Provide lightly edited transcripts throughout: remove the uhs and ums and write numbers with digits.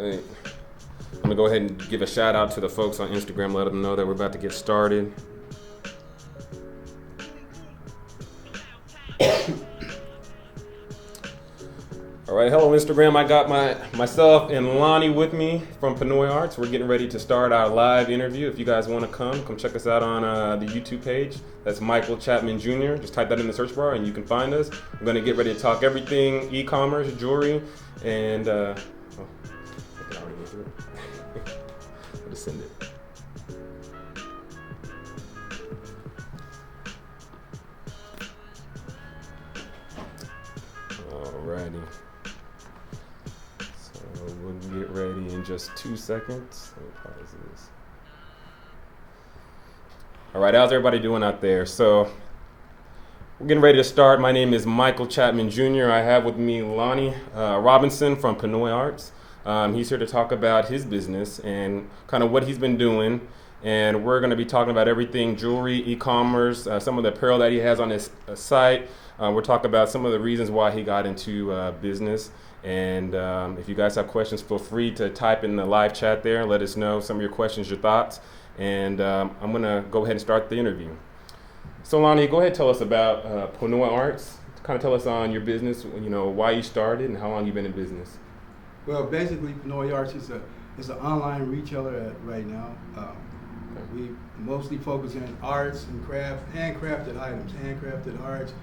right. I'm gonna go ahead and give a shout out to the folks on Instagram, let them know that we're about to get started. All right, hello Instagram. I got myself and Lonnie with me from Pinoy Arts. We're getting ready to start our live interview. If you guys want to come check us out on the YouTube page. That's Michael Chapman Jr. Just type that in the search bar and you can find us. We're going to get ready to talk everything e-commerce, jewelry, and I can already go through it. I'll just send it. Alrighty. We'll get ready in just 2 seconds. Let me pause this. All right, how's everybody doing out there? So we're getting ready to start. My name is Michael Chapman Jr. I have with me Lonnie Robinson from Pinoy Arts. He's here to talk about his business and kind of what he's been doing. And we're going to be talking about everything jewelry, e-commerce, some of the apparel that he has on his site. We're talking about some of the reasons why he got into business. And if you guys have questions, feel free to type in the live chat there and let us know some of your questions, your thoughts. And I'm going to go ahead and start the interview. So Lonnie, go ahead and tell us about Pinoy Arts. Kind of tell us on your business, you know, why you started and how long you've been in business. Well, basically, Pinoy Arts is an online retailer right now. We mostly focus on arts and handcrafted items, handcrafted arts,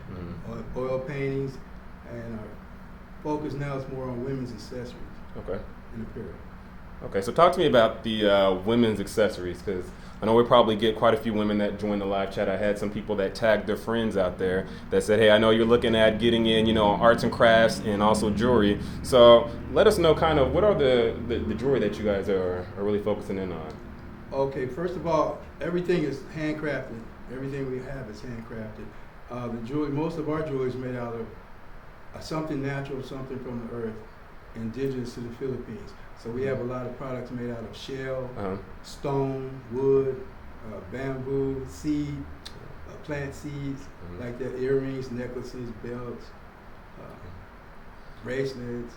oil paintings, and our focus now is more on women's accessories. Okay. And apparel. Okay, so talk to me about the women's accessories, because I know we probably get quite a few women that join the live chat. I had some people that tagged their friends out there that said, hey, I know you're looking at getting in, you know, arts and crafts and also jewelry. So let us know kind of what are the jewelry that you guys are really focusing in on. Okay, first of all, everything is handcrafted. Everything we have is handcrafted. The jewelry, most of our jewelry is made out of something natural, something from the earth, indigenous to the Philippines. So we have a lot of products made out of shell, stone, wood, bamboo, seed, plant seeds, like that, earrings, necklaces, belts, bracelets,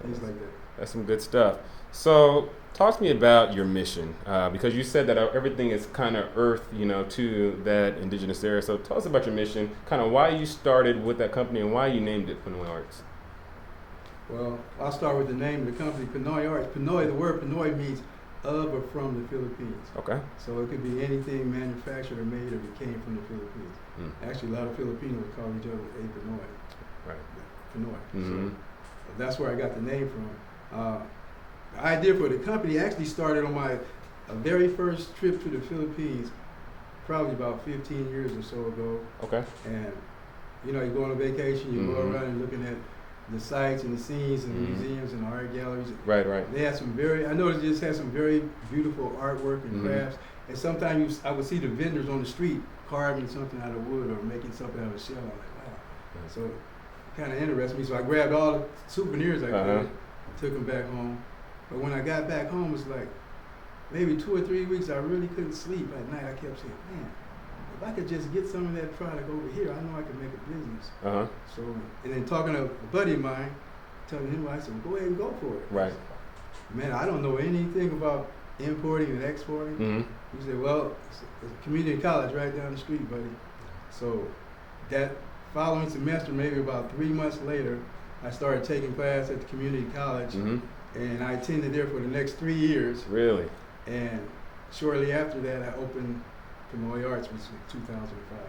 things like that. That's some good stuff. So talk to me about your mission, because you said that everything is kind of earth, you know, to that indigenous area. So tell us about your mission, kind of why you started with that company and why you named it Pinoy Arts. Well, I'll start with the name of the company, Pinoy Arts. Pinoy, the word Pinoy means of or from the Philippines. Okay. So it could be anything manufactured or made or it came from the Philippines. Actually, a lot of Filipinos call each other a Pinoy. Right. Pinoy. So that's where I got the name from. The idea for the company actually started on my very first trip to the Philippines, probably about 15 years or so ago. Okay. And you know, you go on a vacation, you go around and looking at the sights and the scenes and the museums and the art galleries. Right, right. They had some I noticed they just had some very beautiful artwork and crafts. And sometimes I would see the vendors on the street carving something out of wood or making something out of shell. I'm like, wow. So it kind of interested me. So I grabbed all the souvenirs I could, took them back home. But when I got back home, it's like maybe 2 or 3 weeks, I really couldn't sleep at night. I kept saying, man, if I could just get some of that product over here, I know I could make a business. So, and then talking to a buddy of mine, telling him, I said, well, go ahead and go for it. Right. Man, I don't know anything about importing and exporting. He said, well, it's a community college right down the street, buddy. So that following semester, maybe about 3 months later, I started taking class at the community college. And I attended there for the next 3 years. Really? And shortly after that, I opened Pinoy Arts, which was 2005.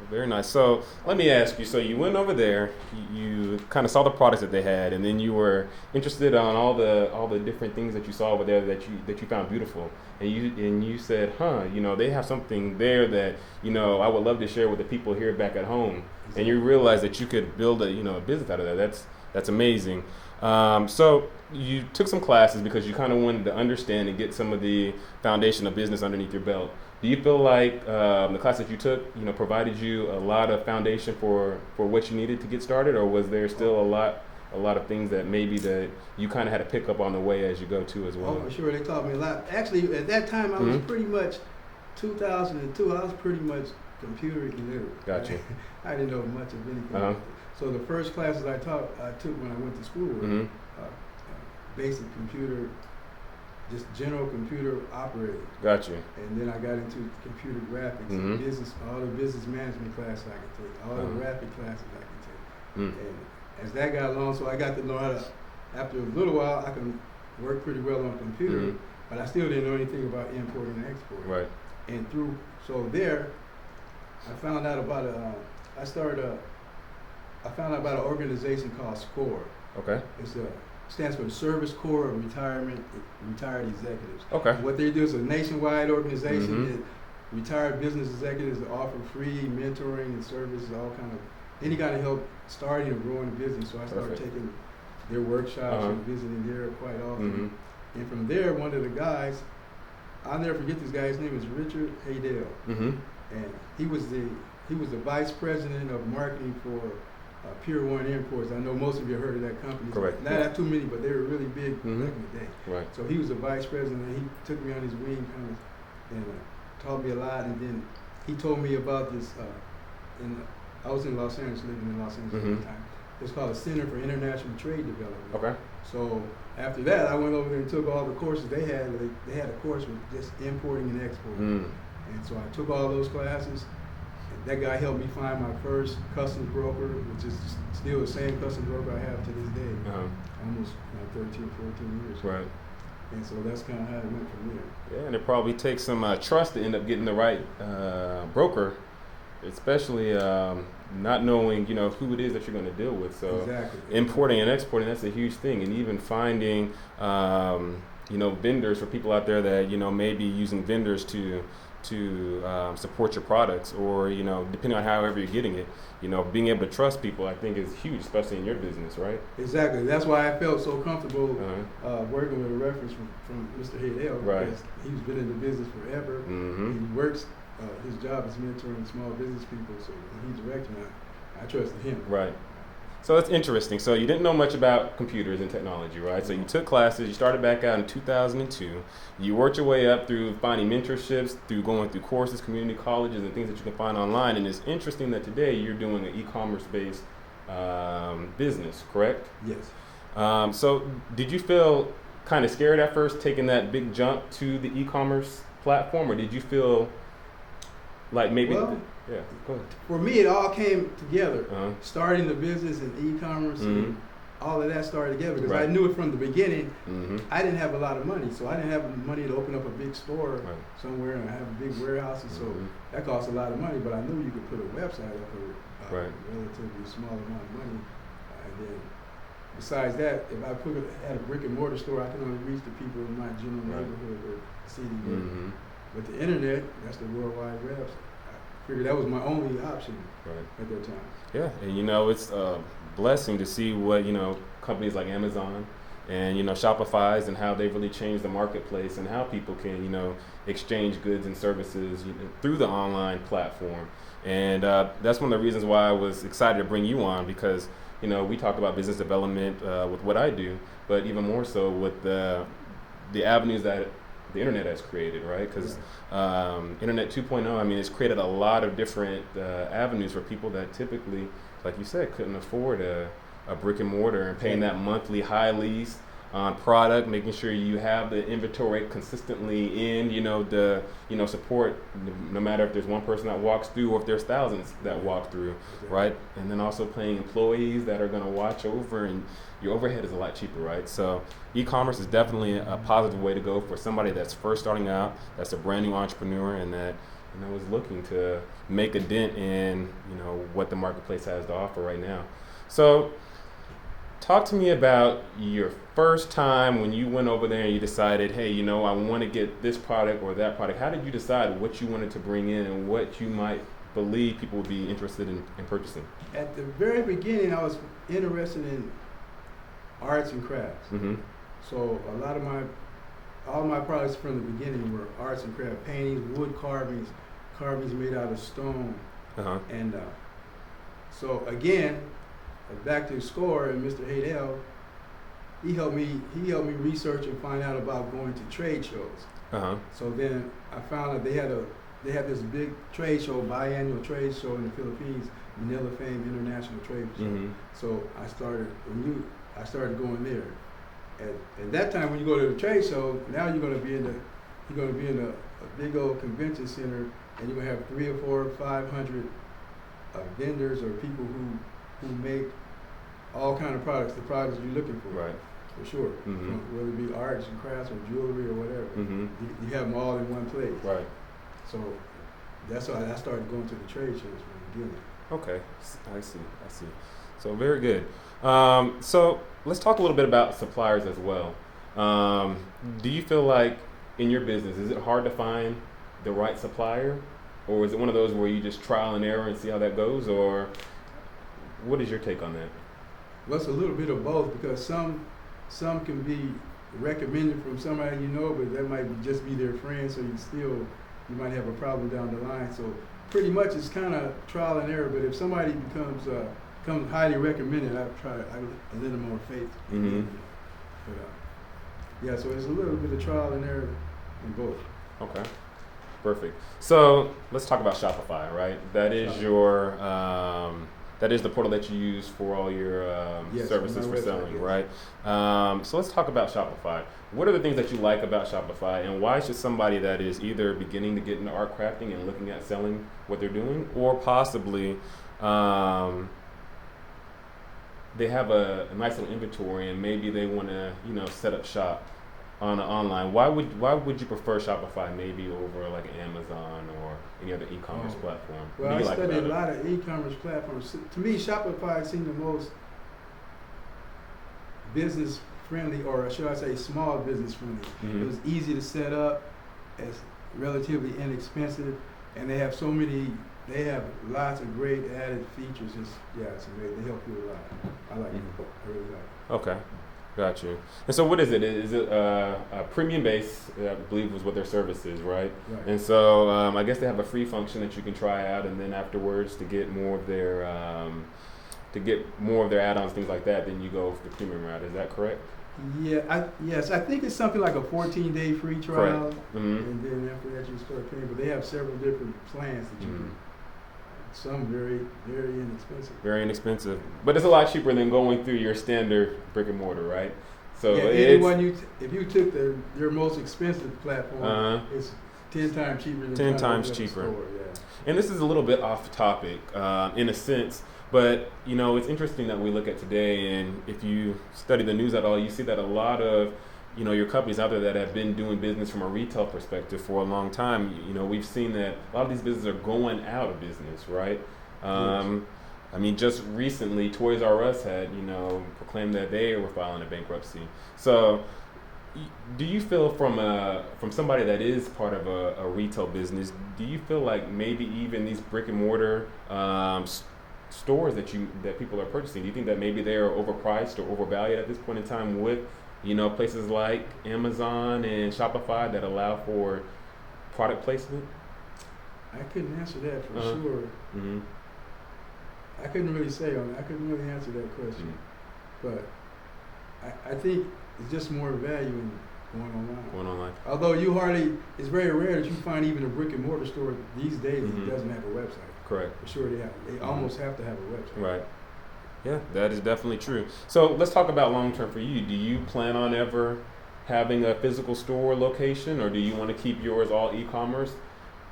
Very nice. So let me ask you, so you went over there, you kind of saw the products that they had, and then you were interested on all the different things that you saw over there that you found beautiful. And you said, you know, they have something there that, you know, I would love to share with the people here back at home. Exactly. And you realized that you could build a business out of that. That's amazing. So you took some classes because you kind of wanted to understand and get some of the foundation of business underneath your belt. Do you feel like the class that you took, you know, provided you a lot of foundation for what you needed to get started, or was there still a lot of things that maybe that you kind of had to pick up on the way as you go too as well? Oh, for sure, they taught me a lot. Actually, at that time, I was pretty much 2002. I was pretty much computer illiterate. Gotcha. I didn't know much of anything. So the first classes I took when I went to school were basic computer just general computer operating. Gotcha. And then I got into computer graphics, and business, all the business management classes I could take, all the graphic classes I could take. And as that got along, so I got to know how to, after a little while, I can work pretty well on a computer, but I still didn't know anything about importing and exporting. Right. And so there, I found out about I found out about an organization called SCORE. Okay. Stands for the Service Corps of Retired Executives. Okay. What they do is a nationwide organization that retired business executives that offer free mentoring and services, any kind of help starting and growing a business. So I started taking their workshops and visiting there quite often. And from there, one of the guys, I'll never forget this guy. His name is Richard Haydell, and he was the vice president of marketing for Pier 1 Imports. I know most of you heard of that company. Correct. Not too many, but they were really big back in the day. Right. So he was the vice president, and he took me on his wing and taught me a lot. And then he told me about this. I was in Los Angeles, living in Los Angeles at the time. It's called a Center for International Trade Development. Okay. So after that, I went over there and took all the courses they had. They had a course with just importing and exporting. And so I took all those classes. That guy helped me find my first customs broker, which is still the same customs broker I have to this day, almost 13, 14 years. Right. And so that's kind of how it went from there. Yeah, and it probably takes some trust to end up getting the right broker, especially not knowing, who it is that you're going to deal with. So importing and exporting, that's a huge thing. And even finding, vendors for people out there that, may be using vendors to support your products, or depending on however you're getting it, being able to trust people, I think, is huge, especially in your business, right? Exactly. That's why I felt so comfortable working with a reference from Mr. Haydell, because he's been in the business forever. He works. His job is mentoring small business people, so when he's directing, I trusted him. Right. So that's interesting. So you didn't know much about computers and technology, right? So you took classes, you started back out in 2002. You worked your way up through finding mentorships, through going through courses, community colleges, and things that you can find online. And it's interesting that today you're doing an e-commerce based business, correct? Yes. So did you feel kind of scared at first taking that big jump to the e-commerce platform, or did you feel like maybe... Yeah, go ahead. For me, it all came together. Starting the business and e-commerce and all of that started together, because I knew it from the beginning. I didn't have a lot of money, so I didn't have money to open up a big store somewhere and have a big warehouse, and so that cost a lot of money. But I knew you could put a website up for a relatively small amount of money. And then besides that, if I had a brick and mortar store, I could only reach the people in my general neighborhood or city. With the internet, that's the World Wide Web. Figured that was my only option at that time. Yeah, and it's a blessing to see what companies like Amazon and Shopify's and how they've really changed the marketplace and how people can exchange goods and services through the online platform. And that's one of the reasons why I was excited to bring you on, because we talk about business development with what I do, but even more so with the avenues that the internet has created, right? Because Internet 2.0, it's created a lot of different avenues for people that typically, like you said, couldn't afford a brick and mortar, and paying that monthly high lease on product, making sure you have the inventory consistently in, support, no matter if there's one person that walks through or if there's thousands that walk through, right? And then also paying employees that are going to watch over, and your overhead is a lot cheaper, right? So e-commerce is definitely a positive way to go for somebody that's first starting out, that's a brand new entrepreneur, and that is looking to make a dent in what the marketplace has to offer right now. So talk to me about your first time when you went over there and you decided, hey, I want to get this product or that product. How did you decide what you wanted to bring in and what you might believe people would be interested in purchasing? At the very beginning, I was interested in arts and crafts. So a lot of all my products from the beginning were arts and craft, paintings, wood carvings made out of stone. And so again, back to SCORE and Mr. Haydell, he helped me research and find out about going to trade shows. So then I found that they had this big trade show, biannual trade show in the Philippines, Manila Fame International Trade Show. So I started going there. at that time when you go to the trade show, now you're going to be in a big old convention center, and you're going to have 300 or 400 or 500 vendors or people who make all kind of products, the products you're looking for. Right. For sure. Mm-hmm. Whether it be arts and crafts or jewelry or whatever. Mm-hmm. You have them all in one place. Right. So that's why I started going to the trade shows from the beginning. Okay, I see. So very good. So let's talk a little bit about suppliers as well. Do you feel like in your business, is it hard to find the right supplier? Or is it one of those where you just trial and error and see how that goes? Or what is your take on that? Well, it's a little bit of both, because some can be recommended from somebody you know, but that might just be their friend, so you might have a problem down the line. So pretty much it's kind of trial and error, but if somebody becomes highly recommended, I lend them more faith. Mm-hmm. But yeah, so it's a little bit of trial and error in both. Okay, perfect. So let's talk about Shopify, right? That is your that is the portal that you use for all your services for selling, yes. Right? So let's talk about Shopify. What are the things that you like about Shopify, and why should somebody that is either beginning to get into art crafting and looking at selling what they're doing, or possibly they have a nice little inventory and maybe they want to set up shop on online? Why would you prefer Shopify maybe over like Amazon or any other e-commerce platform? Well, I studied a lot of e-commerce platforms. To me, Shopify seemed the most business friendly, or should I say small business friendly. Mm-hmm. It was easy to set up, it's relatively inexpensive, and they have lots of great added features. It's great. They help you a lot. I like it. I really like it. Okay. Got you. And so what is it? Is it a premium base, I believe was what their service is, right? Right. And so I guess they have a free function that you can try out, and then afterwards to get more of their add-ons, things like that, then you go for the premium route. Is that correct? Yeah, I think it's something like a 14-day free trial, mm-hmm. and then after that you start paying. But they have several different plans that you can. Some very, very inexpensive. Very inexpensive, but it's a lot cheaper than going through your standard brick and mortar, right? So yeah, if you took your most expensive platform, it's 10 times cheaper. 10 times cheaper. Store, yeah. And this is a little bit off topic, in a sense, but it's interesting that we look at today, and if you study the news at all, you see that a lot of your companies out there that have been doing business from a retail perspective for a long time, we've seen that a lot of these businesses are going out of business, right? Yes. I mean, just recently, Toys R Us had, proclaimed that they were filing a bankruptcy. So, do you feel from somebody that is part of a retail business, do you feel like maybe even these brick and mortar stores that people are purchasing, do you think that maybe they are overpriced or overvalued at this point in time with places like Amazon and Shopify that allow for product placement? I couldn't answer that for sure. Mm-hmm. I couldn't really say on that. I couldn't really answer that question. Mm-hmm. But I think it's just more value in going online. Although it's very rare that you find even a brick and mortar store these days mm-hmm. that doesn't have a website. Correct. For sure they mm-hmm. almost have to have a website. Right. Yeah, that is definitely true. So let's talk about long term for you. Do you plan on ever having a physical store location, or do you want to keep yours all e-commerce?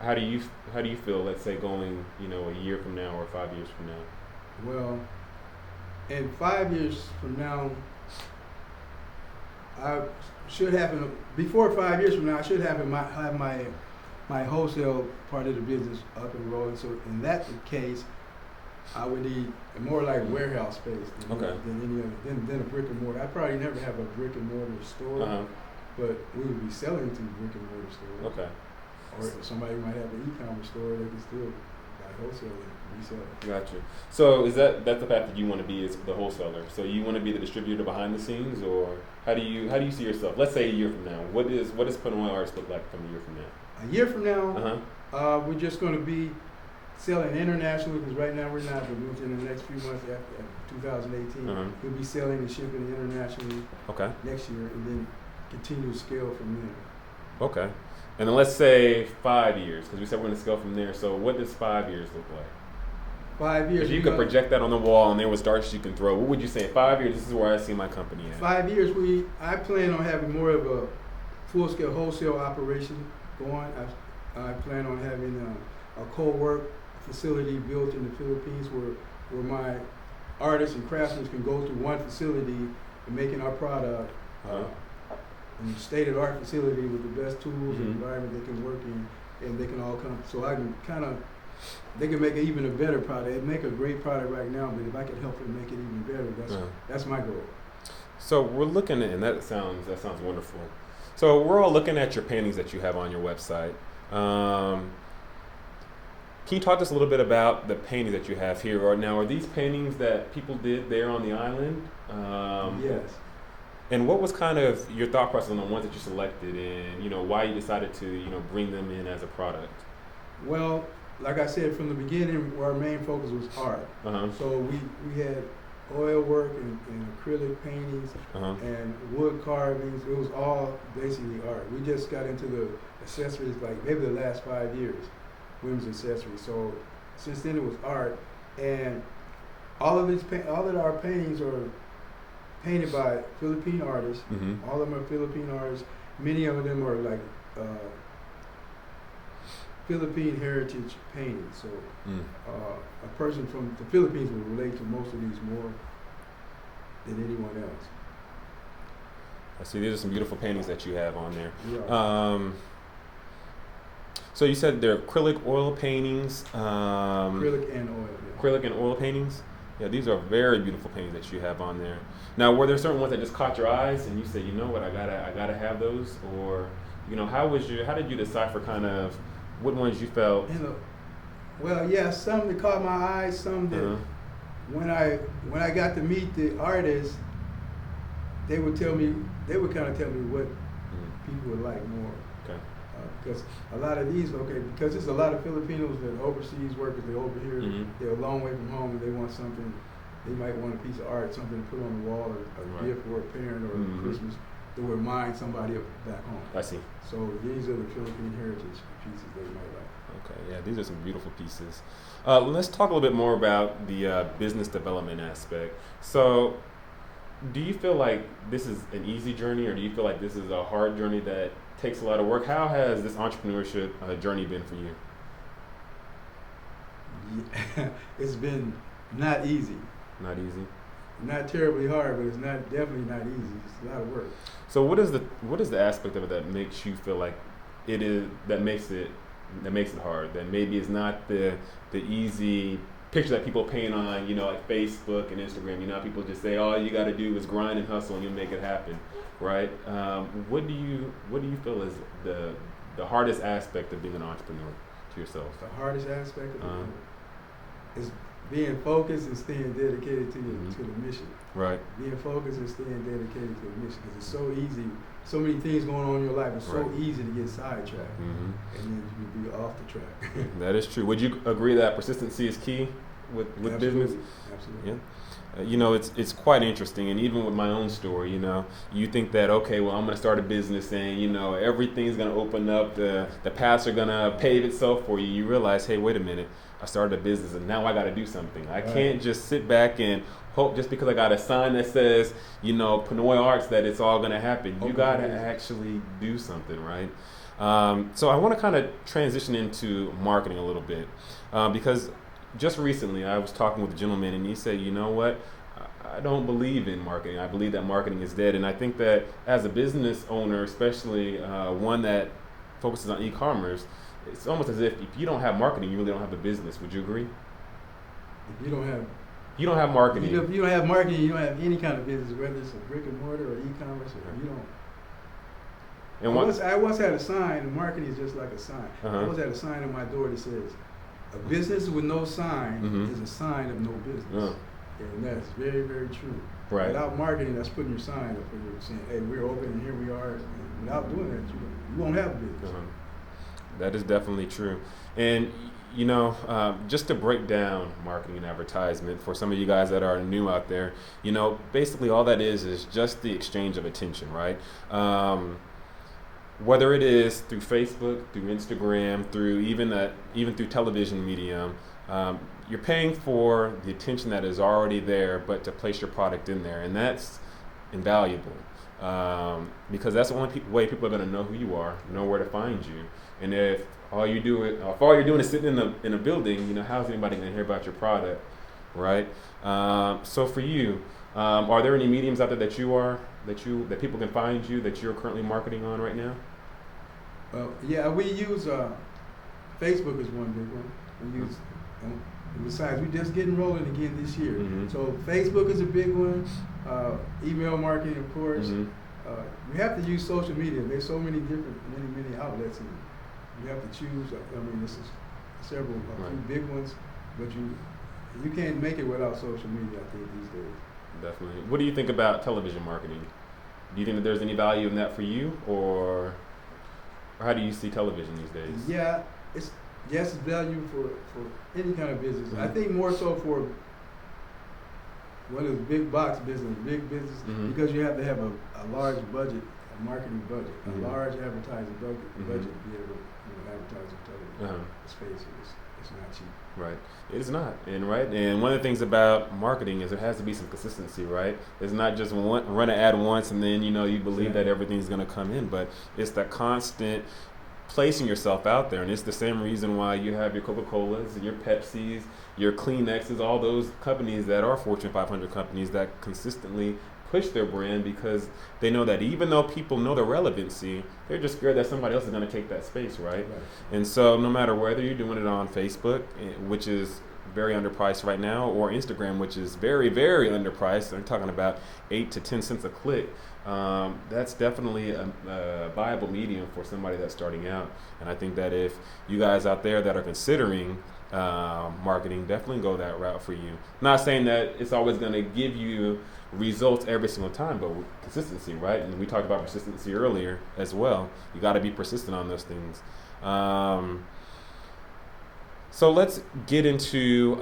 How do you feel, let's say, going a year from now or 5 years from now? Well, in 5 years from now, before 5 years from now, I should have my wholesale part of the business up and rolling. So in that case, I would need more like warehouse space than any other than a brick and mortar. I'd probably never have a brick and mortar store, but we would be selling to brick and mortar stores. Okay. Or if somebody might have an e-commerce store, they can still buy wholesale and resell it. Gotcha. So that's the path that you want to be, is the wholesaler. So you want to be the distributor behind the scenes, or how do you see yourself? Let's say a year from now. What does Pinoy Arts look like from a year from now? A year from now, we're just going to be selling internationally, because right now we're not, but within the next few months after 2018, we'll be selling and shipping internationally next year, and then continue to scale from there. Okay. And then let's say 5 years, because we said we're going to scale from there. So what does 5 years look like? 5 years. If you could project that on the wall and there was darts you can throw, what would you say? 5 years, this is where I see my company at. 5 years, I plan on having more of a full-scale wholesale operation going. I plan on having a co-work facility built in the Philippines where my artists and craftsmen can go to one facility and making our product in a state-of-the-art facility with the best tools and environment they can work in, and they can all come. So I can they can make even a better product. They make a great product right now, but if I could help them make it even better, that's my goal. So we're looking at, and that sounds wonderful. So we're all looking at your paintings that you have on your website. Can you talk to us a little bit about the paintings that you have here? Or now, are these paintings that people did there on the island? Yes. And what was kind of your thought process on the ones that you selected, and why you decided to bring them in as a product? Well, like I said from the beginning, our main focus was art. So we had oil work and acrylic paintings and wood carvings. It was all basically art. We just got into the accessories like maybe the last 5 years, women's accessories. So since then it was art, and all of our paintings are painted by Philippine artists. All of them are Philippine artists. Many of them are like Philippine heritage paintings. So a person from the Philippines will relate to most of these more than anyone else. I see. These are some beautiful paintings that you have on there. Yeah. So you said they're acrylic oil paintings. Acrylic and oil. Yeah. Acrylic and oil paintings. Yeah, these are very beautiful paintings that you have on there. Now, were there certain ones that just caught your eyes and you said, you know what, I gotta have those, or how did you decipher kind of what ones you felt? Well, yeah, some that caught my eyes, some that when I got to meet the artists, they would kind of tell me what people would like more. Okay. Because a lot of these, because there's a lot of Filipinos that overseas workers, they're over here, they're a long way from home, and they want something. They might want a piece of art, something to put on the wall, or a gift for a parent, or Christmas that would remind somebody of back home. I see. So these are the Philippine heritage pieces they might like. Okay, yeah, these are some beautiful pieces. Let's talk a little bit more about the business development aspect. So, do you feel like this is an easy journey, or do you feel like this is a hard journey that takes a lot of work? How has this entrepreneurship journey been for you? Yeah, it's been not easy. Not easy. Not terribly hard, but it's definitely not easy. It's a lot of work. So what is the aspect of it that makes you feel like it is that makes it hard? That maybe it's not the easy picture that people paint on, like Facebook and Instagram. People just say all you got to do is grind and hustle and you'll make it happen, right? What do you feel is the hardest aspect of being an entrepreneur to yourself? The hardest aspect of it is being focused and staying dedicated to the mission. Right. Being focused and staying dedicated to the mission, because it's so easy. So many things going on in your life. It's so easy to get sidetracked, and then you can be off the track. That is true. Would you agree that persistency is key with business? Absolutely. Yeah. It's quite interesting, and even with my own story, you think that, okay, well, I'm going to start a business and, everything's going to open up, the paths are going to pave itself for you. You realize, hey, wait a minute, I started a business and now I got to do something. I can't just sit back and hope just because I got a sign that says, Pinoy Arts, that it's all going to happen. You got to actually do something, right? So I want to kind of transition into marketing a little bit, because just recently I was talking with a gentleman and he said, you know what, I don't believe in marketing. I believe that marketing is dead. And I think that as a business owner, especially one that focuses on e-commerce, it's almost as if you don't have marketing, you really don't have a business. Would you agree? If you don't have marketing. You don't have marketing, you don't have any kind of business, whether it's a brick and mortar or e-commerce, or you don't. And I once had a sign, and marketing is just like a sign. I once had a sign on my door that says, a business with no sign is a sign of no business. And that's very, very true. Right. Without marketing, that's putting your sign up and you're saying, hey, we're open and here we are. And without doing that, you won't have a business. That is definitely true. And, just to break down marketing and advertisement for some of you guys that are new out there, basically all that is just the exchange of attention, right? Whether it is through Facebook, through Instagram, through even through television medium, you're paying for the attention that is already there, but to place your product in there, and that's invaluable. Because that's the only way people are going to know who you are, know where to find you. And if all you're doing is sitting in a building, how's anybody going to hear about your product, right? So for you, are there any mediums out there that people can find you that you're currently marketing on right now? Well, yeah, we use Facebook is one big one. We use. Besides, we're just getting rolling again this year. Mm-hmm. So Facebook is a big one. Email marketing, of course. Mm-hmm. We have to use social media. There's so many different, many outlets, and you have to choose. I mean, this is several few big ones, but you can't make it without social media, I think, these days. Definitely. What do you think about television marketing? Do you think that there's any value in that for you, or how do you see television these days? Yeah, it's value for any kind of business. Mm-hmm. I think more so for one of the big box business, mm-hmm. because you have to have a large budget, a marketing budget, mm-hmm. a large advertising budget mm-hmm. to be able to advertise on television. Space it's not cheap. Right. It's not. And one of the things about marketing is there has to be some consistency, right? It's not just run an ad once and then you believe that everything's going to come in, but it's the constant placing yourself out there. And it's the same reason why you have your Coca-Colas, your Pepsis, your Kleenexes, all those companies that are Fortune 500 companies that consistently push their brand, because they know that even though people know the relevancy, they're just scared that somebody else is going to take that space, right? And so no matter whether you're doing it on Facebook, which is very underpriced right now, or Instagram, which is very, very underpriced, they're talking about 8 to 10 cents a click, that's definitely a viable medium for somebody that's starting out. And I think that if you guys out there that are considering marketing, definitely go that route for you. Not saying that it's always going to give you results every single time, but consistency, right? And we talked about persistency earlier as well. You got to be persistent on those things. So let's get into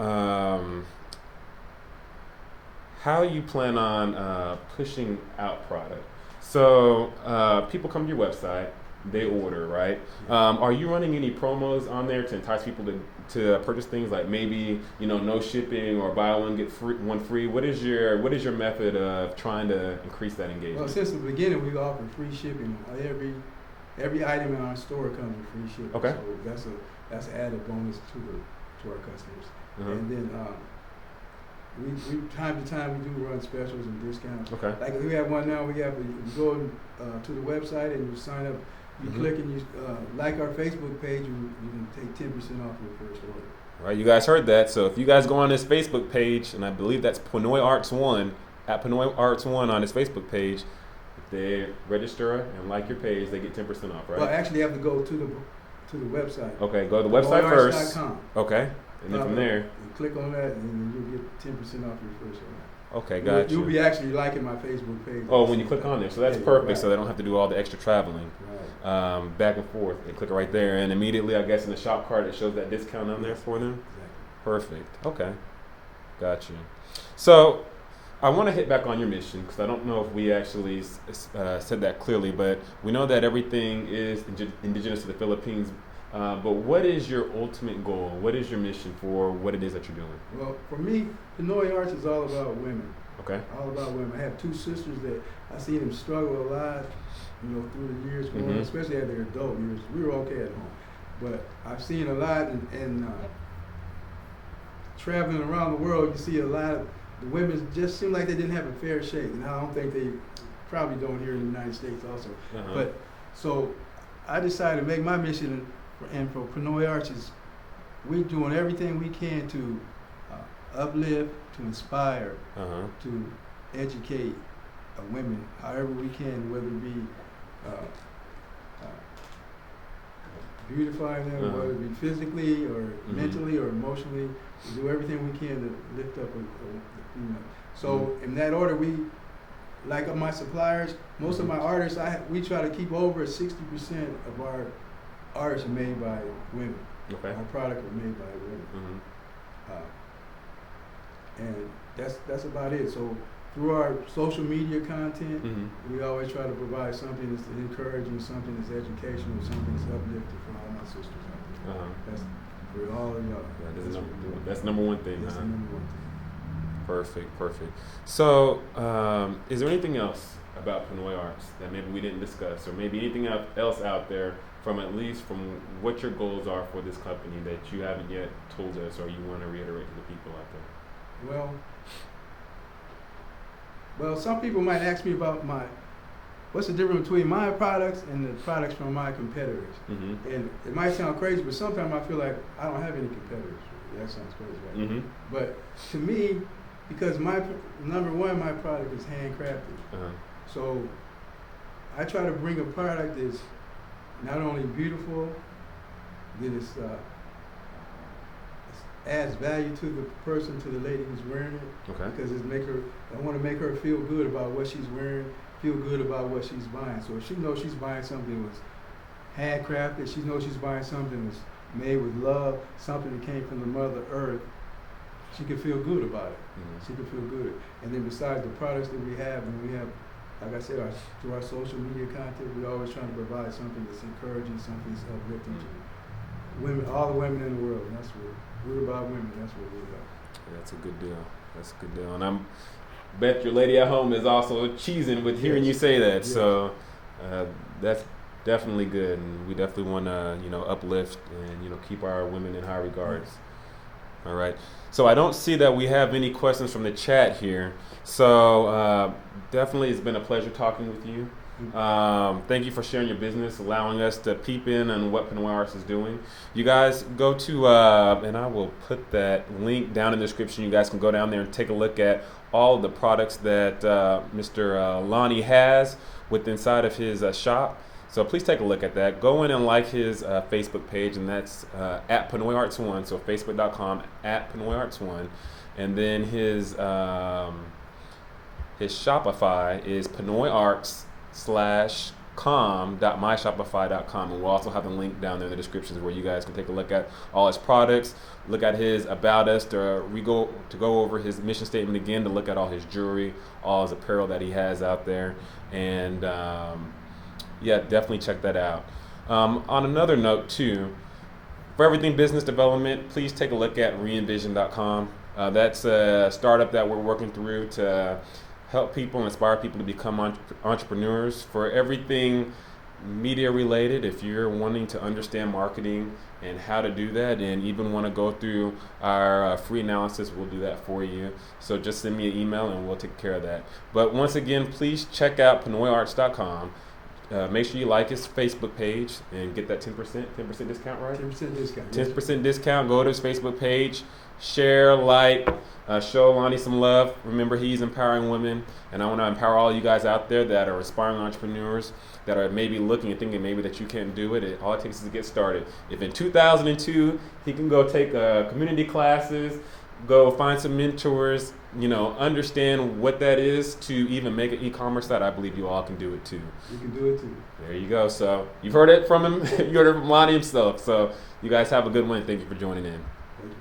how you plan on pushing out product. So people come to your website, they order, right? Are you running any promos on there to entice people to purchase things, like maybe no shipping or buy one get one free? What is your method of trying to increase that engagement? Well, since the beginning, we offer free shipping. Every item in our store comes with free shipping. Okay. So that's an added bonus to our customers. Uh-huh. And then we time to time we do run specials and discounts. Okay. Like we have one now. You go to the website and you sign up. You mm-hmm. click and you like our Facebook page. You can take 10% off your first order. All right, you guys heard that. So if you guys go on this Facebook page, and I believe that's Pinoy Arts 1 at Pinoy Arts 1 on this Facebook page, if they register and like your page, they get 10% off, right? Well, actually, you have to go to the website. Okay, go to the website first. PinoyArts.com. Okay, and then from there, you click on that, and then you'll get 10% off your first order. Okay, gotcha. You'll be actually liking my Facebook page. Oh, when you click on there, so that's perfect. Right. So they don't have to do all the extra traveling, back and forth. They click right there, and immediately, I guess, in the shop cart, it shows that discount on there for them. Exactly. Perfect. Okay, gotcha. So I want to hit back on your mission, because I don't know if we actually said that clearly, but we know that everything is indigenous to the Philippines. But what is your ultimate goal? What is your mission for what it is that you're doing? Well, for me, Pinoy Arts is all about women. Okay. All about women. I have two sisters that I see them struggle a lot, through the years growing, mm-hmm. especially at their adult years. We were okay at home, but I've seen a lot, and traveling around the world, you see a lot of the women just seem like they didn't have a fair shake, and I don't think they probably don't here in the United States also. Uh-huh. But so I decided to make my mission. And for Pinoy Arts, we're doing everything we can to uplift, to inspire, uh-huh. to educate women, however we can, whether it be beautifying them, uh-huh. whether it be physically or mm-hmm. mentally or emotionally. We do everything we can to lift up a female. So mm-hmm. in that order, we, like my suppliers, most mm-hmm. of my artists, we try to keep over 60% of our artists are made by women. Okay. Our product is made by women. Mm-hmm. And that's about it. So through our social media content, mm-hmm. we always try to provide something that's encouraging, something that's educational, something that's uplifting for all my sisters out there. Uh-huh. for all of y'all. Yeah, that's number one thing. That's the number one thing. Perfect. So, is there anything else about Pinoy Arts that maybe we didn't discuss, or maybe anything else out there from what your goals are for this company that you haven't yet told us, or you want to reiterate to the people out there? Well, some people might ask me about what's the difference between my products and the products from my competitors. Mm-hmm. And it might sound crazy, but sometimes I feel like I don't have any competitors. That sounds crazy, right? Mm-hmm. But to me, because my product is handcrafted. Uh-huh. So I try to bring a product that's not only beautiful, that it adds value to the person, to the lady who's wearing it. Okay. Because I want to make her feel good about what she's wearing, feel good about what she's buying. So if she knows she's buying something that's handcrafted, she knows she's buying something that's made with love, something that came from the Mother Earth, she can feel good about it. Mm-hmm. She can feel good. And then besides the products that we have, like I said, through our social media content, we're always trying to provide something that's encouraging, something that's uplifting to women, all the women in the world. And that's what we're about. Women. That's what we're about. Yeah, that's a good deal. And I bet your lady at home is also cheesing with hearing you say that. Yes. So that's definitely good, and we definitely want to uplift and keep our women in high regards. All right. So I don't see that we have any questions from the chat here. So definitely, it's been a pleasure talking with you. Thank you for sharing your business, allowing us to peep in on what Pinoy Arts is doing. You guys go to, and I will put that link down in the description. You guys can go down there and take a look at all of the products that Mr. Lonnie has inside of his shop. So please take a look at that. Go in and like his Facebook page, and that's at Pinoy Arts 1. So facebook.com at Pinoy Arts 1. And then his Shopify is Pinoy Arts /com.myshopify.com, and we'll also have a link down there in the descriptions where you guys can take a look at all his products, look at his about us, to go over his mission statement again, to look at all his jewelry, all his apparel that he has out there, and yeah, definitely check that out. On another note too, for everything business development, please take a look at reinvision.com. That's a startup that we're working through to help people, inspire people to become entrepreneurs. For everything media related, if you're wanting to understand marketing and how to do that, and even want to go through our free analysis, we'll do that for you. So just send me an email and we'll take care of that. But once again, please check out PinoyArts.com. Make sure you like his Facebook page and get that 10% discount, right? 10% discount. 10% discount. Go to his Facebook page, share, like, show Lonnie some love. Remember, he's empowering women, and I want to empower all you guys out there that are aspiring entrepreneurs, that are maybe looking and thinking maybe that you can't do it. All it takes is to get started. If in 2002 he can go take community classes, go find some mentors, understand what that is to even make an e-commerce site, I believe you all can do it too. You can do it too. There you go. So you've heard it from him. You heard it from Lonnie himself. So you guys have a good one. Thank you for joining in. Thank you.